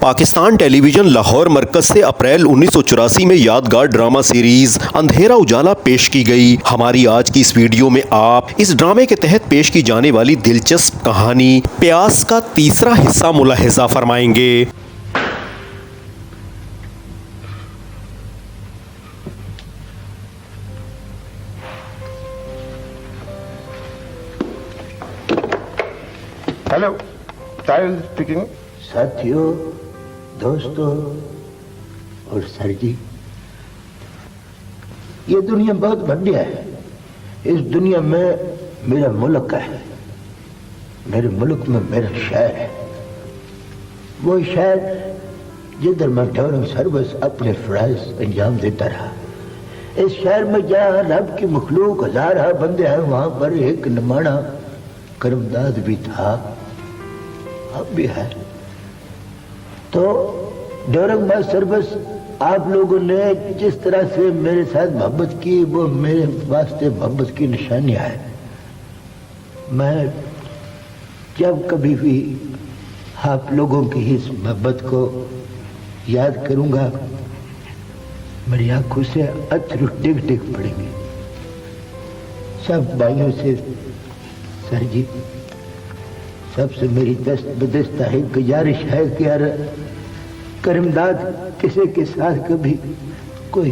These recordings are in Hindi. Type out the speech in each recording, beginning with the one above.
पाकिस्तान टेलीविजन लाहौर मरकज से अप्रैल 1984 में यादगार ड्रामा सीरीज अंधेरा उजाला पेश की गई। हमारी आज की इस वीडियो में आप इस ड्रामे के तहत पेश की जाने वाली दिलचस्प कहानी प्यास का तीसरा हिस्सा मुलाहिजा फरमाएंगे। Hello, Tahir speaking. साथियों, दोस्तों और सर जी, ये दुनिया बहुत बढ़िया है। इस दुनिया में मेरा मुल्क है, मेरे मुल्क में मेरा शहर है। वो शहर जिधर मैं ड्यूरिंग सर्विस अपने फराइज अंजाम देता रहा। इस शहर में जहाँ रब की मखलूक हजारा बंदे हैं, वहां पर एक नमाना करमदाद भी था, अब भी है। तो ड्यूरिंग माय सर्विस आप लोगों ने जिस तरह से मेरे साथ मोहब्बत की, वो मेरे वास्ते मोहब्बत की निशानियां है। मैं जब कभी भी आप लोगों की इस मोहब्बत को याद करूंगा, मेरी आंखों से अश्रु डिग डिग पड़ेंगे। सब भाइयों से सर जी, सबसे मेरी दस्त बदस्ता है, गुजारिश है कि यार करमदाद किसी के साथ कभी कोई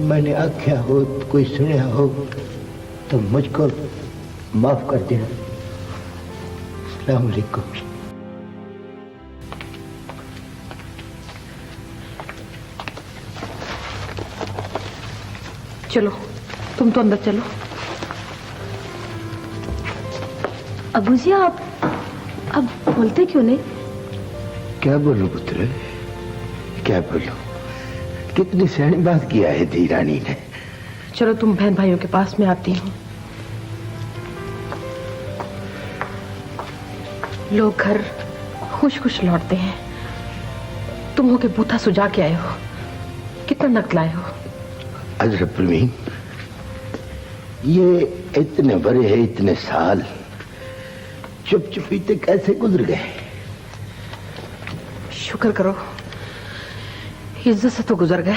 मैंने आख्या हो, कोई सुना हो तो मुझको माफ कर देना। अस्सलाम वालेकुम। चलो, तुम तो अंदर चलो। अबू जी, आप अब बोलते क्यों नहीं? क्या बोलूं पुत्र, क्या बोलूं? कितनी सही बात किया है धी रानी ने। चलो, तुम बहन भाइयों के पास में आती हूँ। लोग घर खुश खुश लौटते हैं, तुम हो के बूथा सुझा के आए हो। कितना नक लाए हो? अजरब प्रवीण, ये इतने बड़े हैं, इतने साल चुप चुपीते कैसे गुजर गए? शुक्र करो, इज्जत से तो गुजर गए।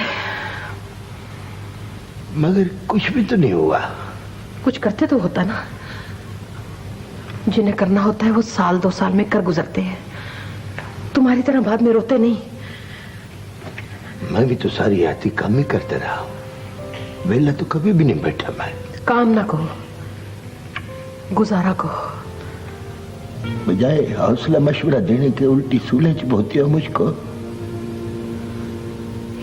मगर कुछ भी तो नहीं हुआ। कुछ करते तो होता ना। जिन्हें करना होता है वो साल दो साल में कर गुजरते हैं। तुम्हारी तरह बाद में रोते नहीं। मैं भी तो सारी याती काम ही करते रहा, वेला तो कभी भी नहीं बैठा। मैं काम ना कहो, गुजारा कहो। बजाय हौसला मशवरा देने के उल्टी सूले चुभोती हो मुझको।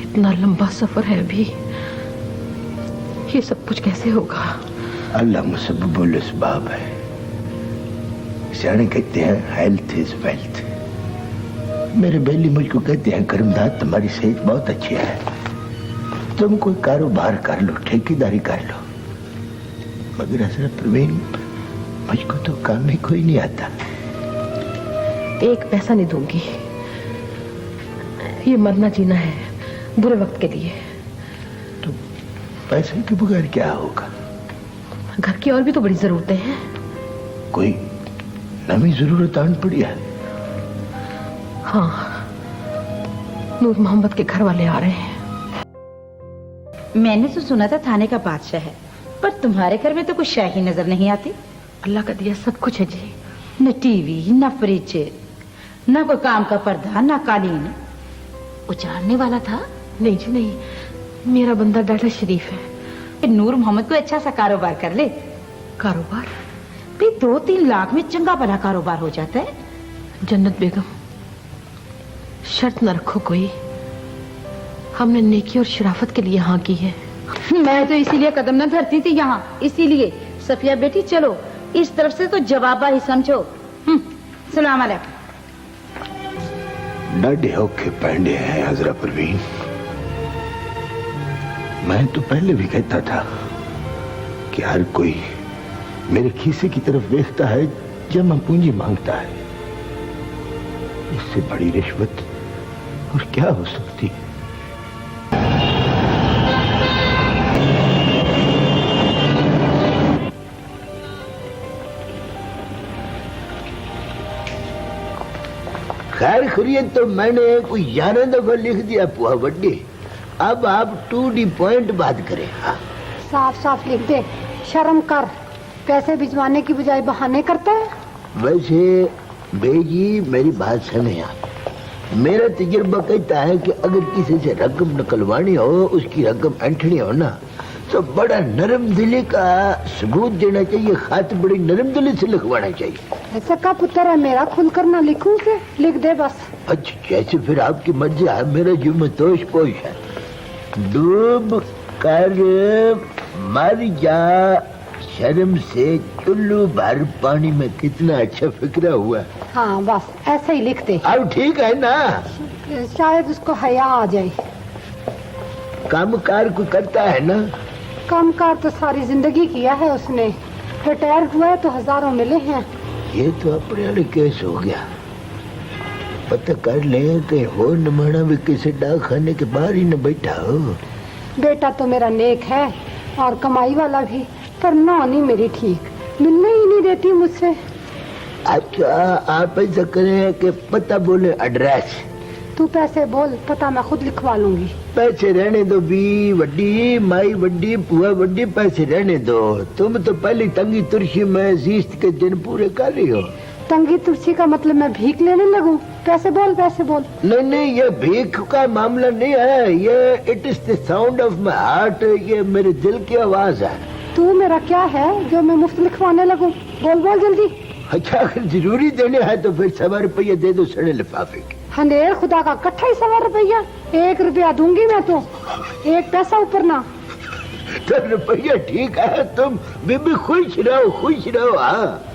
इतना लंबा सफर है अभी, ये सब कुछ कैसे होगा? अल्लाह मुसब्बिबुल असबाब है। सियाने कहते हैं हेल्थ इज वेल्थ। मेरे बेली मुझको कहते हैं करमदाद तुम्हारी सेहत बहुत अच्छी है, तुम कोई कारोबार कर लो, ठेकेदारी कर लो। मगर असर प्रवीण, मुझको तो काम ही कोई नहीं आता। एक पैसा नहीं दूंगी। ये मरना जीना है, बुरे वक्त के लिए। तो पैसे के बगैर क्या होगा? घर की और भी तो बड़ी जरूरतें हैं। कोई नवी जरूरत आन पड़ी है? हाँ, नूर मोहम्मद के घर वाले आ रहे हैं। मैंने तो सुना था थाने का बादशाह है, पर तुम्हारे घर में तो कुछ शाही नजर नहीं आती। अल्लाह का दिया सब कुछ है जी। न टीवी, न फ्रिज, न कोई काम का पर्दा, न कालीन। उजाड़ने वाला था? नहीं जी नहीं, मेरा बंदा डाटा शरीफ है। नूर मोहम्मद को अच्छा सा कारोबार कर ले। कारोबार? भी 2-3 लाख में चंगा भला कारोबार हो जाता है। जन्नत बेगम, शर्त न रखो कोई। हमने नेकी और शराफत के लिए हाँ की है। मैं तो इसीलिए कदम न धरती थी यहाँ, इसीलिए। सफिया बेटी, चलो इस तरफ से तो जवाबा ही समझो। सलाम अलैकुम। डाढ़े होके पैंडे हैं हजरा परवीन। मैं तो पहले भी कहता था कि हर कोई मेरे खीसे की तरफ देखता है जमा पूंजी मांगता है। इससे बड़ी रिश्वत और क्या हो सकती है? खैर खैरियत तो मैंने कोई 11 दफा लिख दिया पुआ वड्डी। अब आप टू दी पॉइंट बात करें। हाँ। साफ साफ लिख दे, शर्म कर। पैसे भिजवाने की बजाय बहाने करता है। वैसे बेजी मेरी बात सुने आप। मेरा तजुर्बा कहता है कि अगर किसी से रकम निकलवानी हो, उसकी रकम ऐंठनी हो ना, तो बड़ा नरम दिली का सबूत देना चाहिए। खात बड़ी नरम दिली से लिखवाना चाहिए। ऐसा का पुत्र है मेरा, खुल कर ना लिखूं से लिख दे बस। अच्छा जैसे फिर आपकी मर्जी है। मेरा जुम्मे तोश पोश है। डूब कर मर जा शर्म से चुल्लू भर पानी में, कितना अच्छा फिक्रा हुआ। हाँ बस ऐसे ही लिख दे। अब ठीक है ना? शायद उसको हया आ जाए। काम कार को करता है ना? कामकाज तो सारी जिंदगी किया है उसने। रिटायर हुआ है तो हजारों मिले हैं। ये तो अपने वाले केस हो गया। पता कर ले कि हो नमाना भी किसी डाक खाने के बाहर ही न बैठा हो। बेटा तो मेरा नेक है और कमाई वाला भी, पर नौनी मेरी ठीक मिलने ही नहीं देती मुझसे। अच्छा आप ऐसा करें कि पता बोले, एड्रेस। तू पैसे बोल, पता मैं खुद लिखवा लूंगी। पैसे रहने दो बी वड्डी, माई वड्डी, पुआ वड्डी, पैसे रहने दो। तुम तो पहले तंगी तुर्शी में जीस्त के दिन पूरे कर रही हो। तंगी तुर्सी का मतलब मैं भीख लेने लगूं? पैसे बोल पैसे बोल। नहीं ये भीख का मामला नहीं है। ये it is the sound of my heart. ये मेरे दिल की आवाज है। तू मेरा क्या है जो मैं मुफ्त लिखवाने लगूं? बोल बोल जल्दी। अच्छा अगर जरूरी देने हैं तो फिर 100 रुपये दे दो सड़े लिफाफे के। हनेर खुदा का कट्ठा ही 100 रुपया। 1 रुपया दूंगी मैं तो, 1 पैसा ऊपर ना। तो रुपया ठीक है। तुम बीबी खुश रहो, खुश रहो। हाँ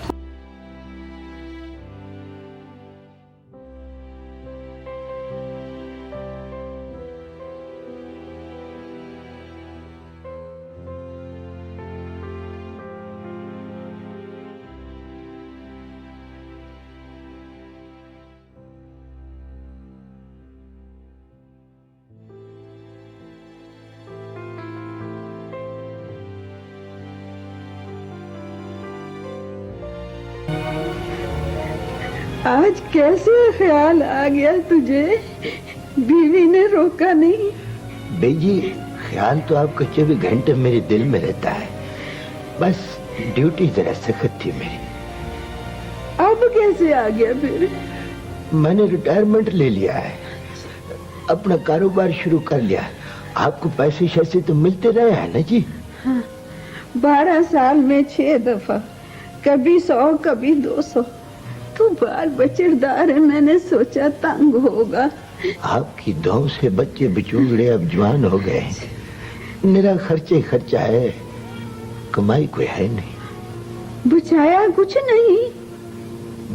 आज कैसे ख्याल आ गया तुझे? बीवी ने रोका नहीं? बेजी ख्याल तो आपका 24 घंटे मेरे दिल में रहता है। बस ड्यूटी जरा सख्त थी मेरी। अब कैसे आ गया फिर? मैंने रिटायरमेंट ले लिया है, अपना कारोबार शुरू कर लिया। आपको पैसे शैसे तो मिलते रहे हैं ना जी? हाँ, 12 साल में 6 दफा, कभी 100 कभी 200। तू बाल बचेदार है, मैंने सोचा तंग होगा। आपकी दुआओं से बच्चे बिचूड़े अब जवान हो गए। मेरा खर्चे खर्चा है, कमाई कोई है नहीं। बचाया कुछ नहीं?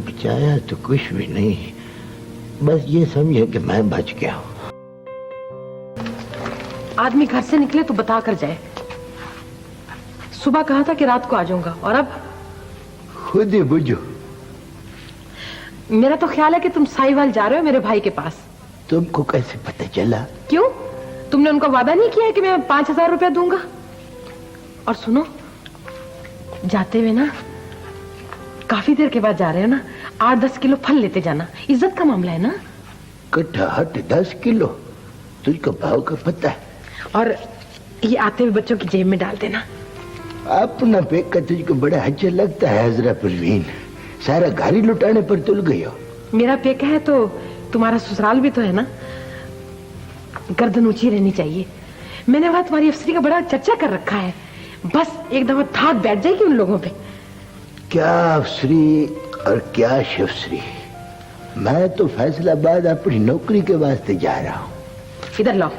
बचाया तो कुछ भी नहीं, बस ये समझे कि मैं बच गया हूँ। आदमी घर से निकले तो बता कर जाए। सुबह कहा था कि रात को आ जाऊंगा और अब खुद ही बुझो। मेरा तो ख्याल है कि तुम साहिवाल जा रहे हो मेरे भाई के पास। तुमको कैसे पता चला? क्यों? तुमने उनको वादा नहीं किया है कि मैं 5000 रुपया दूंगा? और सुनो, जाते हुए ना, काफी देर के बाद जा रहे हो ना, 8-10 किलो फल लेते जाना। इज्जत का मामला है ना। कट्ठा हट 10 किलो? तुझको भाव का पता है? और ये आते हुए बच्चों की जेब में डाल देना। अपना पेट का तुझको बड़ा अच्छा लगता है हजरा परवीन। सारा घर ही लुटाने पर तुल गई हो। मेरा पेका है तो तुम्हारा ससुराल भी तो है ना। गर्दन ऊंची रहनी चाहिए। मैंने वहां तुम्हारी अफसरी का बड़ा चर्चा कर रखा है। बस एक दफा धाक बैठ जाएगी उन लोगों पे। क्या अफसरी और क्या शिवश्री। मैं तो फैसलाबाद अपनी नौकरी के वास्ते जा रहा हूँ। इधर लाओ।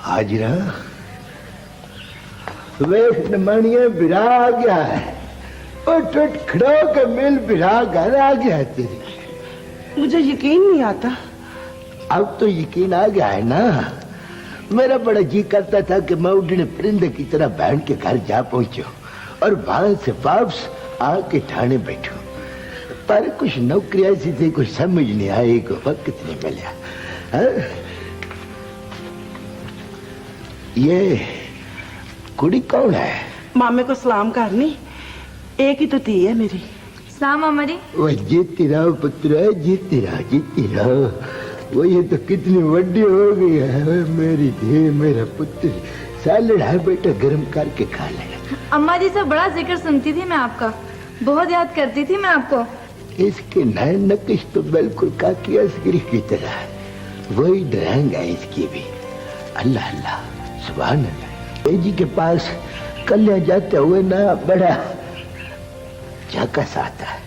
हाजिरा वेख नमानिया बिरा आ गया है। और टट खड़ो के मिल बिरा घर आ गया है तेरी। मुझे यकीन नहीं आता। अब तो यकीन आ गया है ना। मेरा बड़ा जी करता था कि मैं उड़ने परिंदे की तरह बहन के घर जा पहुंचू और वहां से वापस आके ठाणे बैठू, पर कुछ नौकरी ऐसी थी कुछ समझ नहीं आई, को वक्त नहीं मिला। ये कुड़ी कौन है? मामे को सलाम करनी। एक ही तो धी है मेरी। सलाम अमरी। वो जीती रहो पुत्र, जीती रहो, जीती रहो। वो ये तो कितनी बड़ी हो गई है वो मेरी धी, मेरा पुत्र। सैलड है बेटा, गर्म करके खा ले। अम्मा जी से बड़ा जिक्र सुनती थी मैं आपका, बहुत याद करती थी मैं आपको। इसके नए नक्श तो बिल्कुल काकी असगरी की तरह, वही ड्राइंग है इसकी भी। अल्लाह अल्लाह, सुभान अल्लाह। जी के पास कल जाते हुए ना बड़ा झाकस आता है।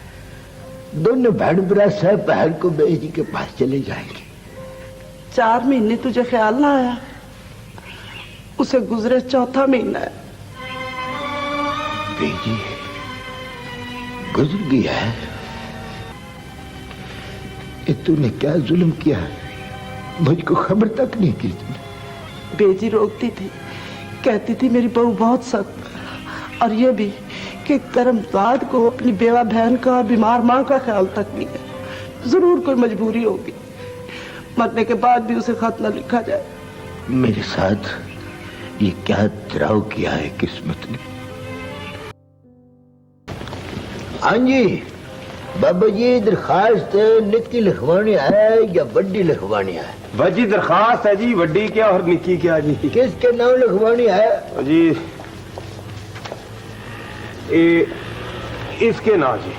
दोनों बहन भरा सब पहर को बेजी के पास चले जाएंगे। 4 महीने तुझे ख्याल ना आया? उसे गुजरे 4था महीना है। बेजी गुजर गया है। ये तूने क्या जुल्म किया, मुझको खबर तक नहीं की तूने। बेजी रोकती थी, कहती थी मेरी बहू बहुत सख्त, और ये भी कि करमजाद को अपनी बेवा बहन का और बीमार माँ का ख्याल तक नहीं है। जरूर कोई मजबूरी होगी, मरने के बाद भी उसे खत न लिखा जाए। मेरे साथ ये क्या त्राव किया है किस्मत ने। हाँ जी बाबा जी, दरखास्त निक्की लिखवानी है या बड़ी लिखवानी है? वजी दरखास्त है जी, वड्डी क्या और निक्की क्या जी? किसके नाम लिखवानी है जी? इसके नाम जी।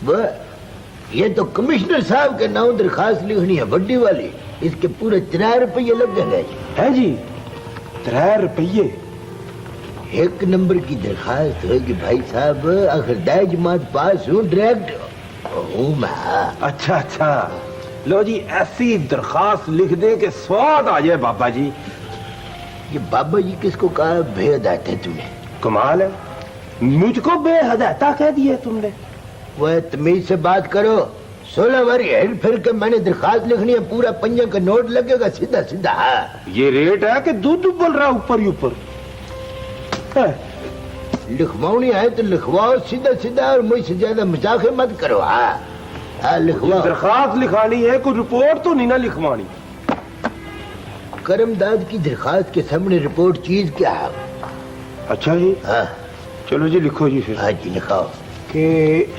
वह ये तो कमिश्नर साहब के नाम दरखास्त लिखनी है, बड़ी वाली। इसके पूरे 3 रुपये लगेंगे। है जी 3 रुपये? 1 नंबर की दरखास्त होगी भाई साहब। आखिर 10 जमात पास हूँ, डायरेक्ट हूँ मैं। अच्छा अच्छा, लो जी ऐसी दरखास्त लिख दे के स्वाद आ जाए बाबा जी। ये बाबा जी किसको कहा बेहदायता तुमने? कमाल है, मुझको बेहदायता कह दिया तुमने। वह तमीज से बात करो। 16 बार हेर फिर के मैंने दरखास्त लिखनी है, पूरा 5 का नोट लगेगा सीधा सीधा। ये रेट है कि दूध उबल रहा ऊपर ही ऊपर। लिखवानी है तो लिखवाओ सीधा सीधा, और मुझसे ज्यादा मजाक मत करो। हाँ लिखवाओ। दरखास्त लिखानी है, कोई रिपोर्ट तो नहीं ना लिखवानी। करमदाद की दरखास्त के सामने रिपोर्ट चीज क्या है? अच्छा जी, हाँ चलो जी लिखो जी फिर। हाँ जी लिखाओ कि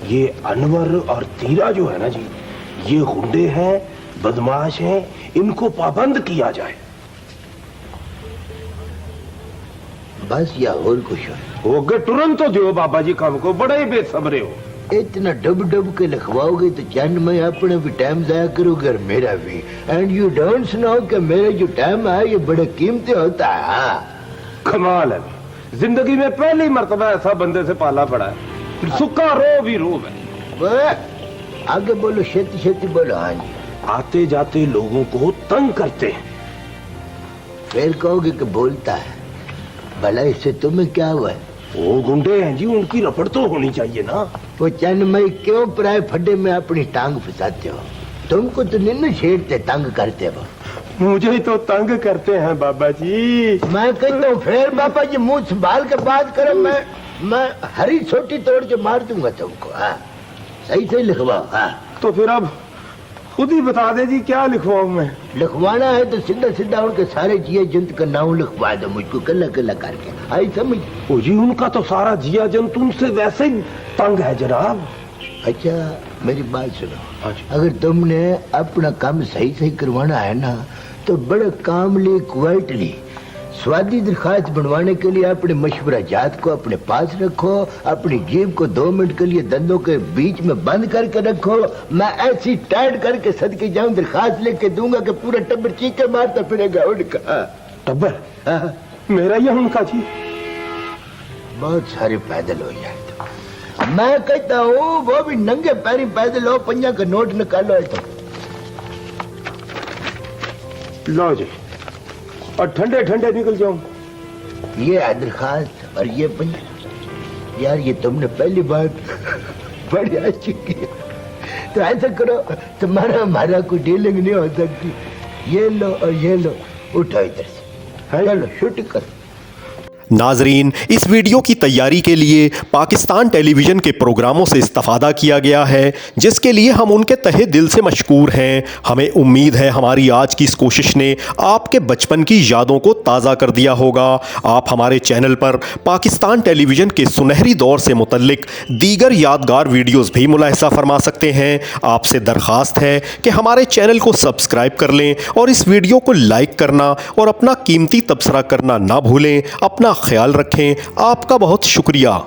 ये अनवर और तीरा जो है ना जी, ये गुंडे हैं, बदमाश हैं, इनको पाबंद किया जाए। बस या और कुछ हो गए तुरंत तो दो बाबा जी, काम को बड़े ही बेसब्रे हो। इतना डब डब के लिखवाओगे तो चंद मैं अपने भी टाइम जाया करूँगा, मेरा भी। एंड यू डोंट सुनाओ कि मेरा जो टाइम है ये बड़े कीमती होता है। कमाल है, जिंदगी में पहली मर्तबा ऐसा बंदे से पाला पड़ा है। सुक्का रो भी रो है। आगे बोलो, शेती शेती बोलो। हाँ जी। आते जाते लोगों को तंग करते हैं। फिर कहोगे कि बोलता है, भला इससे तुम्हें क्या हुआ है? वो गुंडे हैं जी, उनकी रपड़ तो होनी चाहिए ना। वो चंद मई क्यों पराए फड्डे में अपनी टांग फंसाते हो? तुमको तो नहीं छेड़ते, तंग करते हो। मुझे तो तंग करते हैं बाबा जी। मैं कहता हूँ फिर बाबा जी मुंह संभाल के बात करो। मैं हरी छोटी तोड़ के मार दूंगा तुमको। हाँ सही से लिखवाओ। हाँ तो फिर अब खुद ही बता दे जी, क्या लिखवाऊं मैं? लिखवाना है तो सीधा सीधा उनके सारे जिया जंतु का नाम लिखवा दो मुझको, कल्ला कल्ला करके। आई समझ? ओ जी, उनका तो सारा जिया जंतु उनसे वैसे ही तंग है जनाब। अच्छा मेरी बात सुनो, अगर तुमने अपना काम सही सही करवाना है ना, तो बड़े कामली क्वाइटली स्वादी दरखास्त बनवाने के लिए अपने मशवरा जात को अपने पास रखो। अपनी जीभ को 2 मिनट के लिए दंदों के बीच में बंद करके रखो। मैं ऐसी टाइट करके सदके जाऊं, दरखास्त लेके दूंगा कि पूरा टब्बर चीखे मारता फिरेगा उनका। टब्बर? मेरा या उनका जी? बहुत सारे पैदल हो जाए तो मैं कहता हूँ वो भी नंगे पैरी पैदल हो, 5 का नोट निकालो। तो लो जी, और ठंडे ठंडे निकल जाऊं। ये है दरखास्त और ये 5। यार ये तुमने पहली बार बड़ी अच्छी की। तो ऐसा करो, तुम्हारा हमारा कोई डीलिंग नहीं हो सकती। ये लो और ये लो, उठो इधर से, चलो शूटिंग करो। नाजरीन, इस वीडियो की तैयारी के लिए पाकिस्तान टेलीविज़न के प्रोग्रामों से इस्तेफादा किया गया है, जिसके लिए हम उनके तहे दिल से मशकूर हैं। हमें उम्मीद है हमारी आज की इस कोशिश ने आपके बचपन की यादों को ताज़ा कर दिया होगा। आप हमारे चैनल पर पाकिस्तान टेलीविज़न के सुनहरी दौर से मुतल्लिक दीगर यादगार वीडियोज़ भी मुलाहिज़ा फरमा सकते हैं। आपसे दरख्वास्त है कि हमारे चैनल को सब्सक्राइब कर लें और इस वीडियो को लाइक करना और अपना कीमती तबसरा करना ना भूलें। अपना ख्याल रखें। आपका बहुत शुक्रिया।